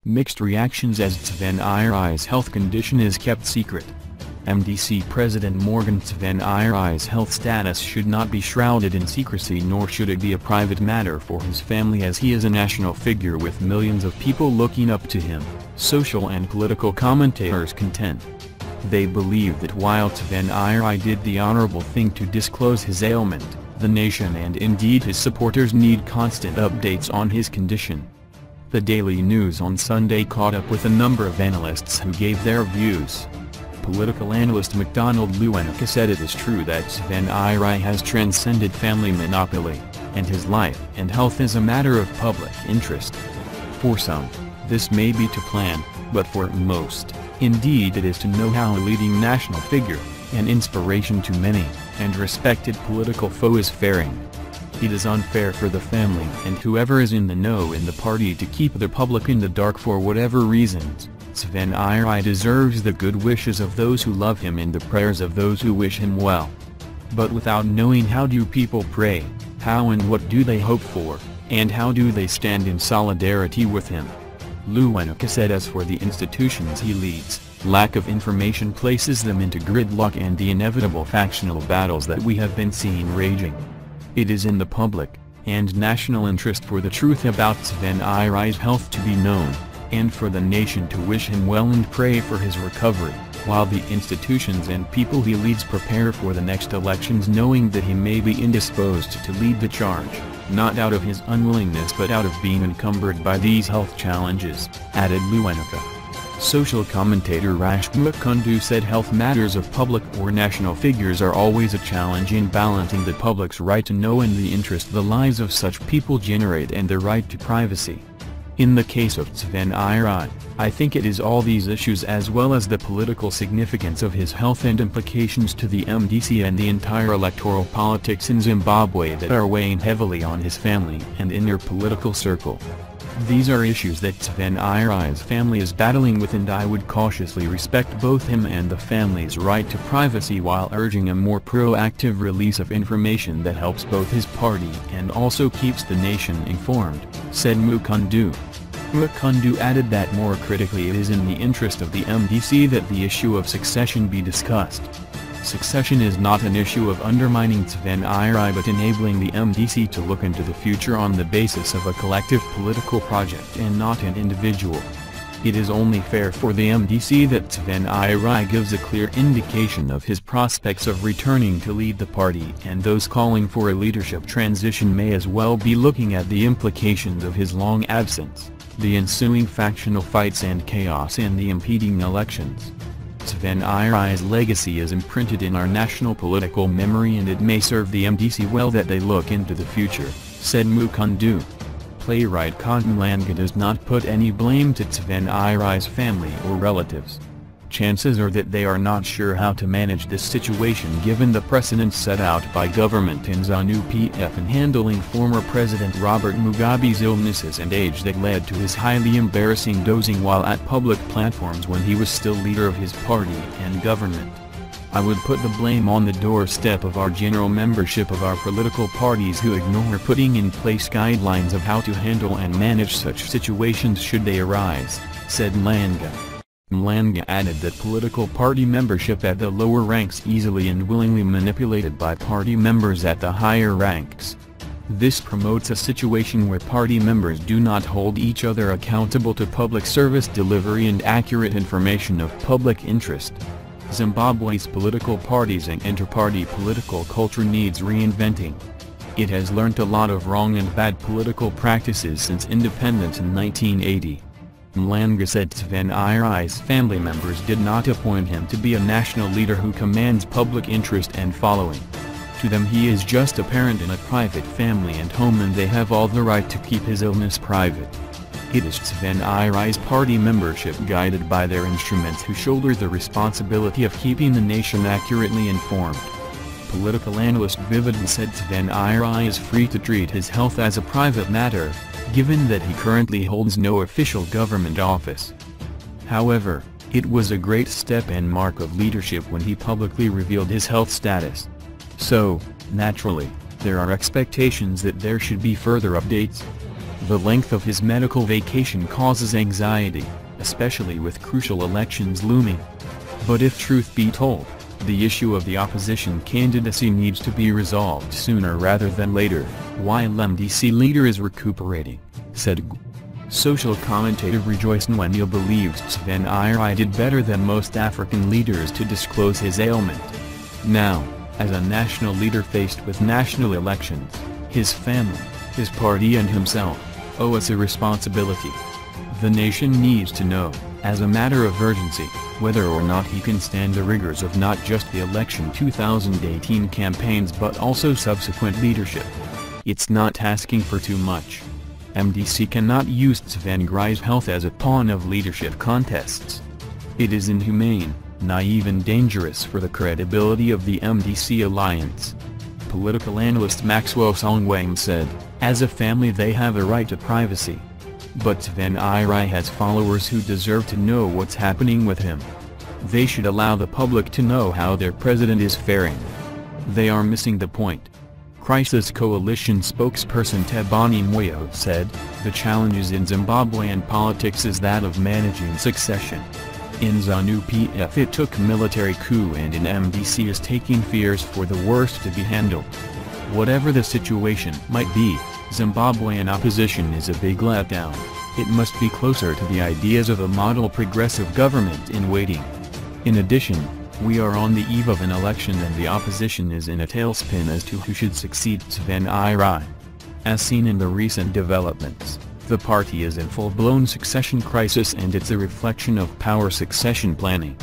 Mixed reactions as Tsvangirai's health condition is kept secret. MDC President Morgan Tsvangirai's health status should not be shrouded in secrecy, nor should it be a private matter for his family, as he is a national figure with millions of people looking up to him, social and political commentators contend. They believe that while Tsvangirai did the honorable thing to disclose his ailment, the nation and indeed his supporters need constant updates on his condition. The Daily News on Sunday caught up with a number of analysts who gave their views. Political analyst McDonald Lewenka said it is true that Tsvangirai has transcended family monopoly, and his life and health is a matter of public interest. For some, this may be to plan, but for most, indeed it is to know how a leading national figure, an inspiration to many, and respected political foe is faring. It is unfair for the family and whoever is in the know in the party to keep the public in the dark for whatever reasons. Tsvangirai deserves the good wishes of those who love him and the prayers of those who wish him well. But without knowing how do people pray, how and what do they hope for, and how do they stand in solidarity with him? Lewenka said as for the institutions he leads, lack of information places them into gridlock and the inevitable factional battles that we have been seeing raging. It is in the public and national interest for the truth about Tsvangirai's health to be known, and for the nation to wish him well and pray for his recovery, while the institutions and people he leads prepare for the next elections, knowing that he may be indisposed to lead the charge, not out of his unwillingness but out of being encumbered by these health challenges, added Lewenka. Social commentator Rashma Kundu said health matters of public or national figures are always a challenge in balancing the public's right to know and the interest the lives of such people generate and their right to privacy. In the case of Tsvangirai, I think it is all these issues as well as the political significance of his health and implications to the MDC and the entire electoral politics in Zimbabwe that are weighing heavily on his family and inner political circle. These are issues that Tsvangirai's family is battling with, and I would cautiously respect both him and the family's right to privacy while urging a more proactive release of information that helps both his party and also keeps the nation informed, said Mukundu. Mukundu added that more critically it is in the interest of the MDC that the issue of succession be discussed. Succession is not an issue of undermining Tsvangirai but enabling the MDC to look into the future on the basis of a collective political project and not an individual. It is only fair for the MDC that Tsvangirai gives a clear indication of his prospects of returning to lead the party, and those calling for a leadership transition may as well be looking at the implications of his long absence, the ensuing factional fights and chaos and the impending elections. Tsvangirai's legacy is imprinted in our national political memory, and it may serve the MDC well that they look into the future, said Mukundu. Playwright Cotton Langa does not put any blame to Tsvangirai's family or relatives. Chances are that they are not sure how to manage this situation given the precedents set out by government in ZANU-PF in handling former President Robert Mugabe's illnesses and age that led to his highly embarrassing dozing while at public platforms when he was still leader of his party and government. I would put the blame on the doorstep of our general membership of our political parties who ignore putting in place guidelines of how to handle and manage such situations should they arise, said Langa. Langa added that political party membership at the lower ranks easily and willingly manipulated by party members at the higher ranks. This promotes a situation where party members do not hold each other accountable to public service delivery and accurate information of public interest. Zimbabwe's political parties and inter-party political culture needs reinventing. It has learnt a lot of wrong and bad political practices since independence in 1980. Langa said Tsvangirai's family members did not appoint him to be a national leader who commands public interest and following. To them he is just a parent in a private family and home, and they have all the right to keep his illness private. It is Tsvangirai's party membership guided by their instruments who shoulder the responsibility of keeping the nation accurately informed. Political analyst Vividan said Tsvangirai is free to treat his health as a private matter, given that he currently holds no official government office. However, It was a great step and mark of leadership when he publicly revealed his health status. So, naturally, there are expectations that there should be further updates. The length of his medical vacation causes anxiety, especially with crucial elections looming. But if truth be told, the issue of the opposition candidacy needs to be resolved sooner rather than later, while MDC leader is recuperating, said social commentator Morgan Tsvangirai believes Tsvangirai did better than most African leaders to disclose his ailment. Now, as a national leader faced with national elections, his family, his party and himself owe us a responsibility. The nation needs to know, as a matter of urgency, whether or not he can stand the rigors of not just the election 2018 campaigns but also subsequent leadership. It's not asking for too much. MDC cannot use Tsvangirai's health as a pawn of leadership contests. It is inhumane, naive and dangerous for the credibility of the MDC alliance. Political analyst Maxwell Songwang said, as a family they have a right to privacy. But Tsvangirai has followers who deserve to know what's happening with him. They should allow the public to know how their president is faring. They are missing the point. Crisis Coalition spokesperson Tebani Moyo said, the challenges in Zimbabwean politics is that of managing succession. In ZANU-PF it took military coup and in MDC is taking fears for the worst to be handled. Whatever the situation might be, Zimbabwean opposition is a big letdown. It must be closer to the ideas of a model progressive government in waiting. In addition, we are on the eve of an election and the opposition is in a tailspin as to who should succeed Tsvangirai. As seen in the recent developments, the party is in full-blown succession crisis and it's a reflection of power succession planning.